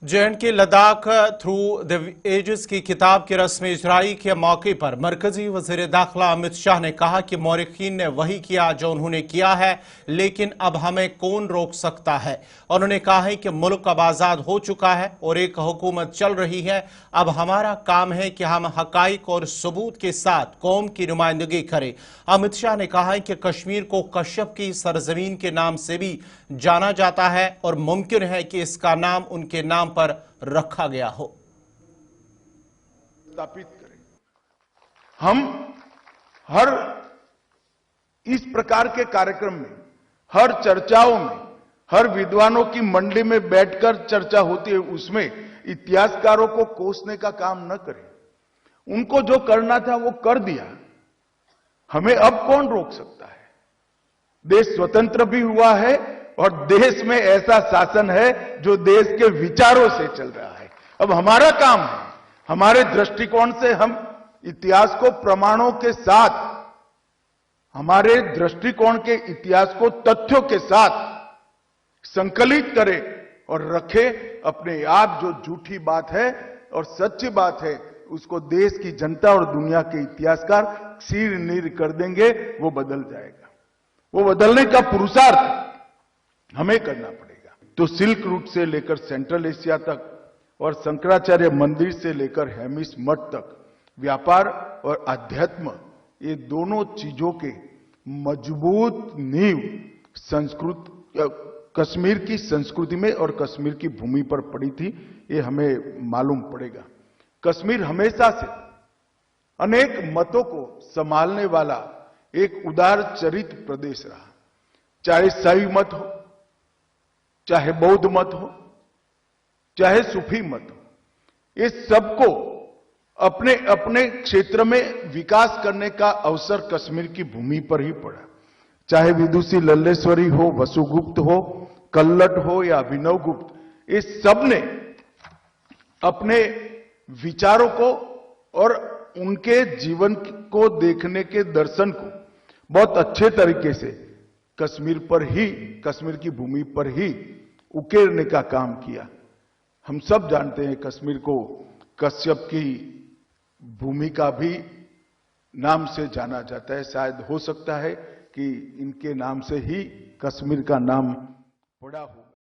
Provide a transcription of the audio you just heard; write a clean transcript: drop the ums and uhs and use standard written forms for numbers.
J&K Ladakh through the ages की किताब की रस्मी इजराई के मौके पर मरकजी वजीर दाखिला अमित शाह ने कहा कि मौरखीन ने वही किया जो उन्होंने किया है, लेकिन अब हमें कौन रोक सकता है। उन्होंने कहा है कि मुल्क अब आज़ाद हो चुका है और एक हुकूमत चल रही है। अब हमारा काम है कि हम हकाइक और सबूत के साथ कौम की नुमाइंदगी करें। अमित शाह ने कहा है कि कश्मीर को कश्यप की सरजमीन के नाम से भी जाना जाता है और मुमकिन है कि इसका नाम उनके नाम पर रखा गया हो। स्थापित करें। हम हर इस प्रकार के कार्यक्रम में, हर चर्चाओं में, हर विद्वानों की मंडली में बैठकर चर्चा होती है, उसमें इतिहासकारों को कोसने का काम न करें। उनको जो करना था वो कर दिया, हमें अब कौन रोक सकता है। देश स्वतंत्र भी हुआ है और देश में ऐसा शासन है जो देश के विचारों से चल रहा है। अब हमारा काम है, हमारे दृष्टिकोण से हम इतिहास को प्रमाणों के साथ, हमारे दृष्टिकोण के इतिहास को तथ्यों के साथ संकलित करें और रखें। अपने आप जो झूठी बात है और सच्ची बात है उसको देश की जनता और दुनिया के इतिहासकार सिर नीर कर देंगे, वो बदल जाएगा। वो बदलने का पुरुषार्थ हमें करना पड़ेगा। तो सिल्क रूट से लेकर सेंट्रल एशिया तक और शंकराचार्य मंदिर से लेकर हेमिस मठ तक व्यापार और अध्यात्म, ये दोनों चीजों के मजबूत नींव कश्मीर की संस्कृति में और कश्मीर की भूमि पर पड़ी थी, ये हमें मालूम पड़ेगा। कश्मीर हमेशा से अनेक मतों को संभालने वाला एक उदार चरित्र प्रदेश रहा। चाहे शाही मत हो, चाहे बौद्ध मत हो, चाहे सूफी मत हो, ये सबको अपने अपने क्षेत्र में विकास करने का अवसर कश्मीर की भूमि पर ही पड़ा। चाहे विदुषी लल्लेश्वरी हो, वसुगुप्त हो, कल्लट हो या अभिनव गुप्त, ये सब ने अपने विचारों को और उनके जीवन को देखने के दर्शन को बहुत अच्छे तरीके से कश्मीर पर ही, कश्मीर की भूमि पर ही उकेरने का काम किया। हम सब जानते हैं कश्मीर को कश्यप की भूमि का भी नाम से जाना जाता है। शायद हो सकता है कि इनके नाम से ही कश्मीर का नाम पड़ा हो।